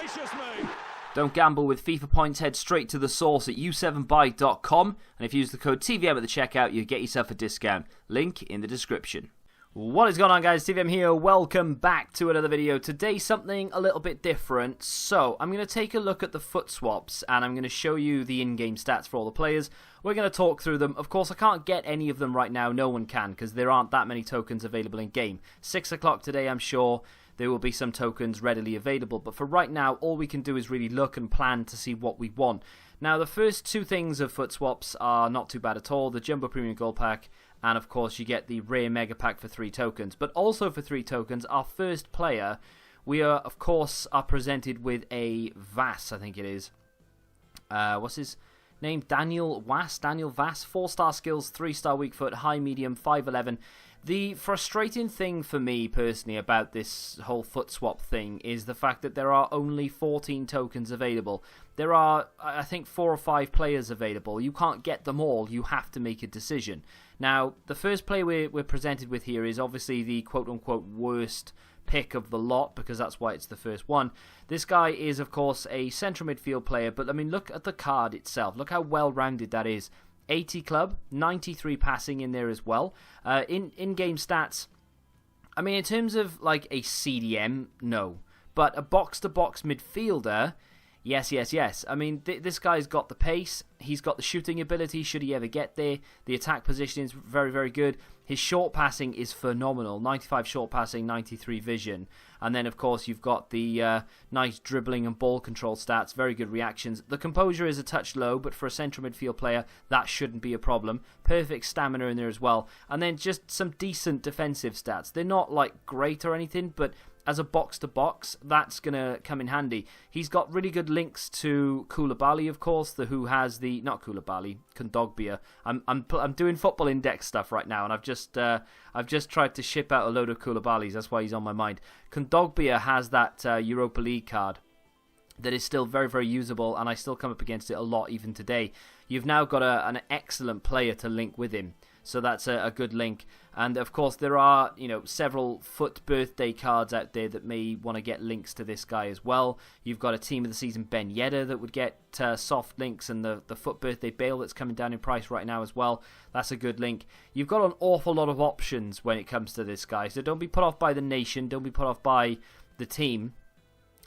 gracious me! Don't gamble with FIFA points. Head straight to the source at u7buy.com, and if you use the code TVM at the checkout, you get yourself a discount. Link in the description. What is going on, guys? TVM here. Welcome back to another video. Today, something a little bit different. So, I'm going to take a look at the FUT swaps, and I'm going to show you the in-game stats for all the players. We're going to talk through them. Of course, I can't get any of them right now. No one can, because there aren't that many tokens available in-game. 6 o'clock today, I'm sure there will be some tokens readily available. But for right now, all we can do is really look and plan to see what we want. Now, the first two things of FUT swaps are not too bad at all. The Jumbo Premium Gold Pack, and of course you get the Rare Mega Pack for 3 tokens. But also for 3 tokens, our first player, we are, of course, presented with a Vass, I think it is. What's his name? Daniel Vass. 4-star skills, 3-star weak foot, high medium, 5'11". The frustrating thing for me personally about this whole FUT swap thing is the fact that there are only 14 tokens available. There are, I think, 4 or 5 players available. You can't get them all. You have to make a decision. Now, the first player we're presented with here is obviously the quote-unquote worst pick of the lot, because that's why it's the first one. This guy is, of course, a central midfield player, but I mean, look at the card itself. Look how well-rounded that is. 80 club, 93 passing in there as well. In-game stats, I mean, in terms of like a CDM, no. But a box-to-box midfielder, yes. I mean, this guy's got the pace. He's got the shooting ability, should he ever get there. The attack position is very, very good. His short passing is phenomenal. 95 short passing, 93 vision. And then, of course, you've got the nice dribbling and ball control stats. Very good reactions. The composure is a touch low, but for a central midfield player, that shouldn't be a problem. Perfect stamina in there as well. And then just some decent defensive stats. They're not, like, great or anything, but as a box-to-box, that's going to come in handy. He's got really good links to Koulibaly, of course, who has the... Not Koulibaly, Kondogbia. I'm doing Football Index stuff right now, and I've just tried to ship out a load of Koulibalys. That's why he's on my mind. Kondogbia has that Europa League card that is still very, very usable, and I still come up against it a lot even today. You've now got an excellent player to link with him. So that's a good link. And of course there are, several FUT birthday cards out there that may want to get links to this guy as well. You've got a Team of the Season Ben Yedder that would get soft links, and the FUT birthday Bale that's coming down in price right now as well. That's a good link. You've got an awful lot of options when it comes to this guy. So don't be put off by the nation. Don't be put off by the team.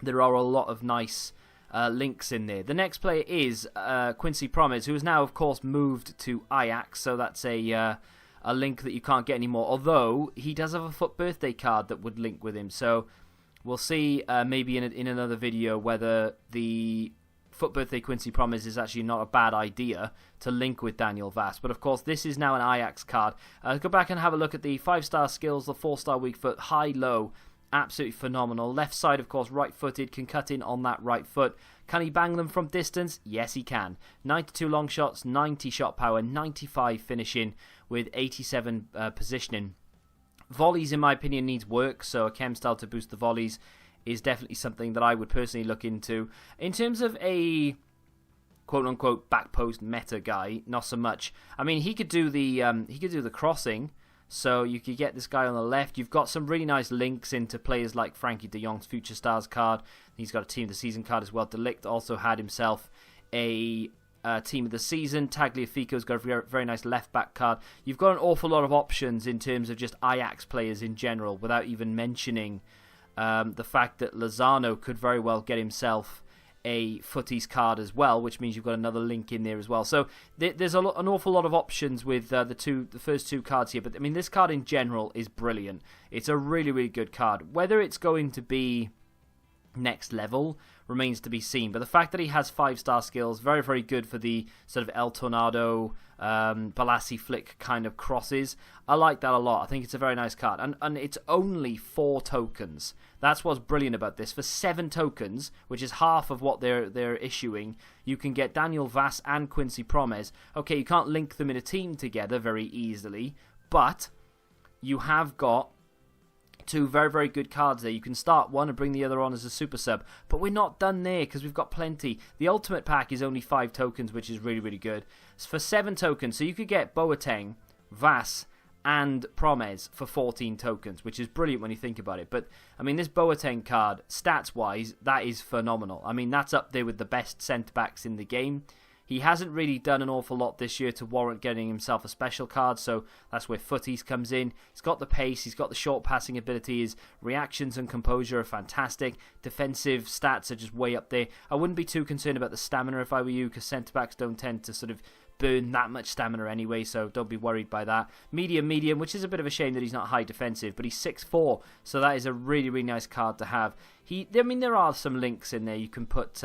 There are a lot of nice links in there. The next player is Quincy Promes, who has now, of course, moved to Ajax, so that's a link that you can't get anymore, although he does have a FUT birthday card that would link with him, so we'll see maybe in another video whether the FUT birthday Quincy Promes is actually not a bad idea to link with Daniel Vass. But of course, this is now an Ajax card. Go back and have a look at the 5-star skills, the 4-star weak foot, high-low. Absolutely phenomenal. Left side, of course, right-footed, can cut in on that right foot. Can he bang them from distance? Yes, he can. 92 long shots, 90 shot power, 95 finishing with 87 positioning. Volleys, in my opinion, needs work, so a chem style to boost the volleys is definitely something that I would personally look into. In terms of a quote-unquote back post meta guy, not so much. I mean, he could do the crossing. So you could get this guy on the left. You've got some really nice links into players like Frankie de Jong's Future Stars card. He's got a Team of the Season card as well. De Ligt also had himself a Team of the Season. Tagliafico's got a very, very nice left-back card. You've got an awful lot of options in terms of just Ajax players in general, without even mentioning the fact that Lozano could very well get himself a Futtie's card as well, which means you've got another link in there as well. So there's an awful lot of options with the first two cards here. But I mean, this card in general is brilliant. It's a really, really good card. Whether it's going to be next level remains to be seen. But the fact that he has 5-star skills, very, very good for the sort of El Tornado, Balassi flick kind of crosses. I like that a lot. I think it's a very nice card. And it's only 4 tokens. That's what's brilliant about this. For 7 tokens, which is half of what they're issuing, you can get Daniel Vass and Quincy Promes. Okay, you can't link them in a team together very easily, but you have got 2 very, very good cards there. You can start one and bring the other on as a super sub. But we're not done there because we've got plenty. The ultimate pack is only 5 tokens, which is really, really good. It's for 7 tokens, so you could get Boateng, Vass, and Promes for 14 tokens, which is brilliant when you think about it. But, I mean, this Boateng card, stats-wise, that is phenomenal. I mean, that's up there with the best centre-backs in the game. He hasn't really done an awful lot this year to warrant getting himself a special card, so that's where Futtie comes in. He's got the pace, he's got the short passing ability, his reactions and composure are fantastic. Defensive stats are just way up there. I wouldn't be too concerned about the stamina if I were you, because centre-backs don't tend to sort of burn that much stamina anyway, so don't be worried by that. Medium, which is a bit of a shame that he's not high defensive, but he's 6'4", so that is a really, really nice card to have. There are some links in there. You can put...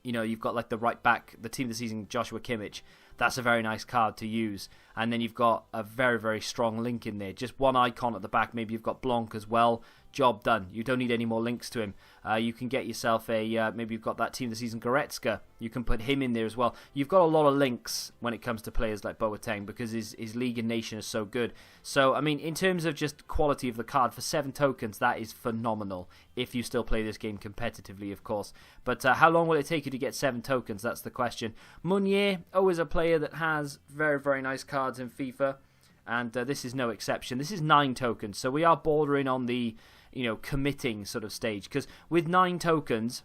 you've got like the right back, the team of the season, Joshua Kimmich. That's a very nice card to use. And then you've got a very, very strong link in there. Just one icon at the back. Maybe you've got Blanc as well. Job done. You don't need any more links to him. You can get yourself maybe you've got that team of the season, Goretzka. You can put him in there as well. You've got a lot of links when it comes to players like Boateng because his league and nation is so good. So, I mean, in terms of just quality of the card, for 7 tokens, that is phenomenal. If you still play this game competitively, of course. But how long will it take you to get 7 tokens? That's the question. Meunier, always a player that has very, very nice cards in FIFA. And this is no exception. This is 9 tokens. So we are bordering on the committing sort of stage, because with 9 tokens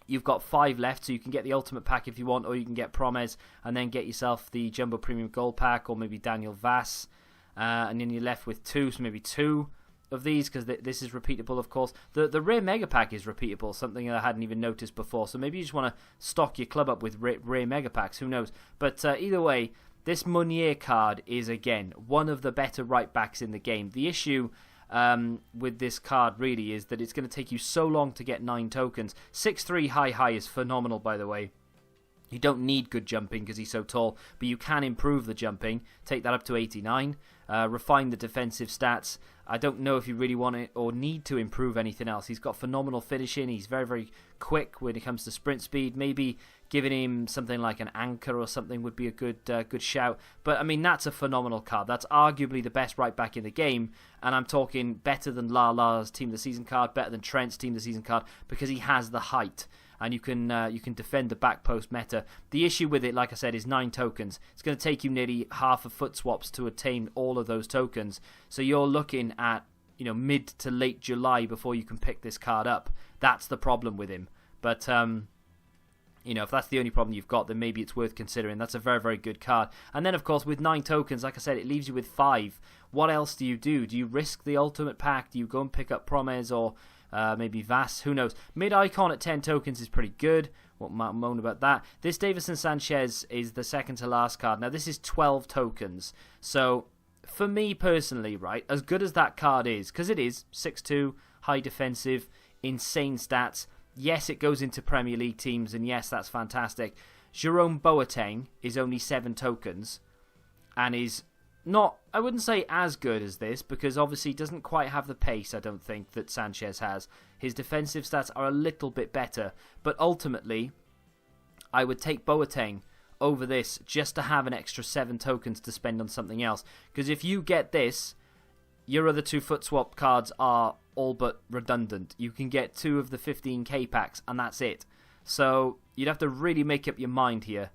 you've got 5 left, so you can get the ultimate pack if you want, or you can get Promes and then get yourself the Jumbo Premium Gold pack, or maybe Daniel Vass, and then you're left with 2, so maybe 2 of these, because this is repeatable, of course. The rare mega pack is repeatable, something that I hadn't even noticed before, so maybe you just want to stock your club up with rare mega packs, who knows. But either way, this Meunier card is, again, one of the better right backs in the game. The issue with this card really is that it's going to take you so long to get 9 tokens. 6'3" high is phenomenal, by the way. You don't need good jumping because he's so tall, but you can improve the jumping, take that up to 89, refine the defensive stats. I don't know if you really want it or need to improve anything else. He's got phenomenal finishing. He's very, very quick when it comes to sprint speed. Maybe giving him something like an anchor or something would be a good shout. But, I mean, that's a phenomenal card. That's arguably the best right back in the game. And I'm talking better than Lala's Team of the Season card, better than Trent's Team of the Season card, because he has the height. And you can defend the back post meta. The issue with it, like I said, is 9 tokens. It's going to take you nearly half of FUT Swaps to attain all of those tokens. So you're looking at mid to late July before you can pick this card up. That's the problem with him. But if that's the only problem you've got, then maybe it's worth considering. That's a very, very good card. And then, of course, with 9 tokens, like I said, it leaves you with 5. What else do you do? Do you risk the ultimate pack? Do you go and pick up Promes or maybe Vass? Who knows? Mid-icon at 10 tokens is pretty good. Won't moan about that. This Davinson Sanchez is the second to last card. Now, this is 12 tokens. So, for me personally, right, as good as that card is, because it is 6'2", high defensive, insane stats. Yes, it goes into Premier League teams, and yes, that's fantastic. Jerome Boateng is only 7 tokens, and is not, I wouldn't say as good as this, because obviously he doesn't quite have the pace, I don't think, that Sanchez has. His defensive stats are a little bit better, but ultimately, I would take Boateng over this just to have an extra 7 tokens to spend on something else. Because if you get this, your other 2 FUT Swap cards are all but redundant. You can get 2 of the 15k packs, and that's it. So you'd have to really make up your mind here.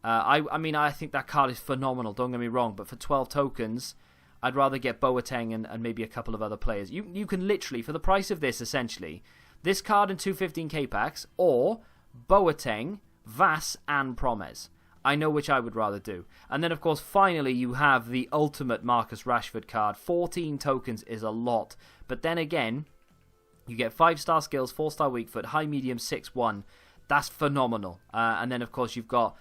I think that card is phenomenal, don't get me wrong, but for 12 tokens, I'd rather get Boateng and maybe a couple of other players. You can literally, for the price of this, essentially, this card and 2 15k packs, or Boateng, Vass, and Promes. I know which I would rather do. And then, of course, finally, you have the ultimate Marcus Rashford card. 14 tokens is a lot. But then again, you get 5-star skills, 4-star weak foot, high, medium, 6-1. That's phenomenal. And then, of course, you've got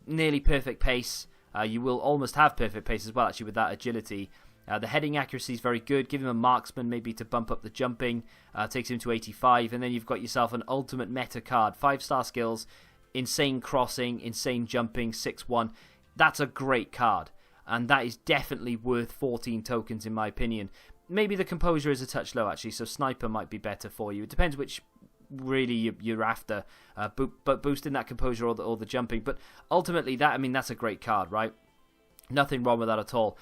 nearly perfect pace. You will almost have perfect pace as well, actually, with that agility. The heading accuracy is very good. Give him a marksman maybe to bump up the jumping. Takes him to 85. And then you've got yourself an ultimate meta card. 5-star skills, insane crossing, insane jumping, 6-1. That's a great card. And that is definitely worth 14 tokens in my opinion. Maybe the composure is a touch low actually, so sniper might be better for you. It depends which really you're after. But boosting that composure or the jumping. But ultimately, that's a great card, right? Nothing wrong with that at all.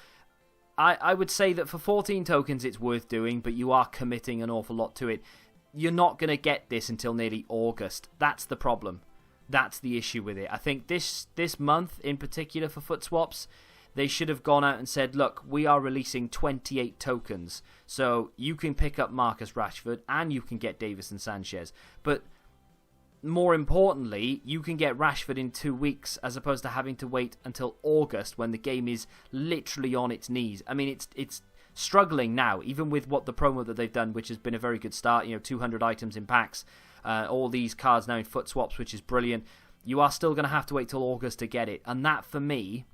I would say that for 14 tokens it's worth doing, but you are committing an awful lot to it. You're not going to get this until nearly August. That's the problem. That's the issue with it. I think this month in particular for FUT Swaps, they should have gone out and said, look, we are releasing 28 tokens, so you can pick up Marcus Rashford and you can get Davinson Sanchez. But more importantly, you can get Rashford in 2 weeks as opposed to having to wait until August when the game is literally on its knees. I mean, it's struggling now, even with what the promo that they've done, which has been a very good start. 200 items in packs, all these cards now in FUT Swaps, which is brilliant. You are still going to have to wait till August to get it, and that for me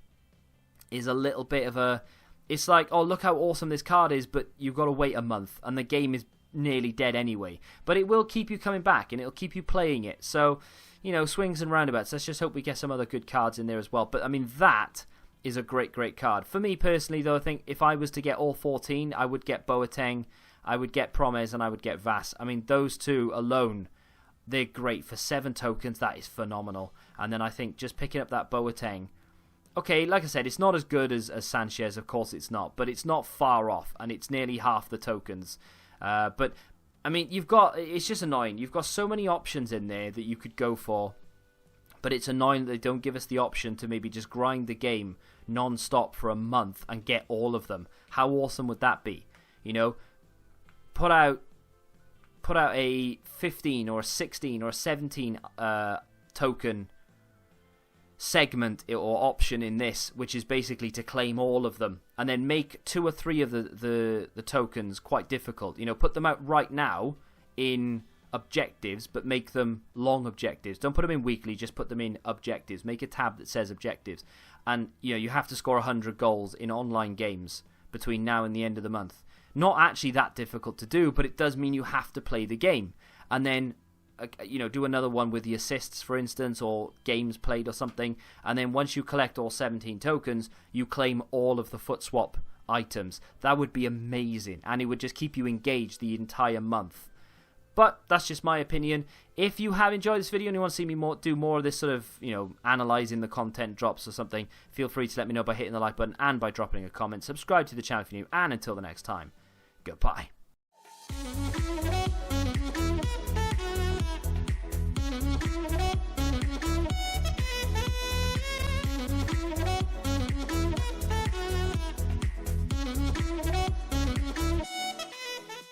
is a little bit of a... It's like, oh, look how awesome this card is, but you've got to wait a month, and the game is nearly dead anyway. But it will keep you coming back, and it'll keep you playing it. So, swings and roundabouts. Let's just hope we get some other good cards in there as well. But, I mean, that is a great, great card. For me, personally, though, I think if I was to get all 14, I would get Boateng, I would get Promes, and I would get Vas. I mean, those two alone, they're great. For 7 tokens, that is phenomenal. And then I think just picking up that Boateng, okay, like I said, it's not as good as Sanchez, of course it's not, but it's not far off, and it's nearly half the tokens. But, I mean, it's just annoying. You've got so many options in there that you could go for, but it's annoying that they don't give us the option to maybe just grind the game non-stop for a month and get all of them. How awesome would that be? Put out a 15 or a 16 or a 17 token segment or option in this, which is basically to claim all of them, and then make 2 or 3 of the tokens quite difficult. Put them out right now in objectives, but make them long objectives. Don't put them in weekly, just put them in objectives. Make a tab that says objectives, and you have to score 100 goals in online games between now and the end of the month. Not actually that difficult to do, but it does mean you have to play the game, and then do another one with the assists, for instance, or games played or something, and then once you collect all 17 tokens, you claim all of the FUT Swap items. That would be amazing, and it would just keep you engaged the entire month. But that's just my opinion. If you have enjoyed this video and you want to see me do more of this sort of, analysing the content drops or something, feel free to let me know by hitting the like button and by dropping a comment. Subscribe to the channel if you're new, and until the next time, goodbye.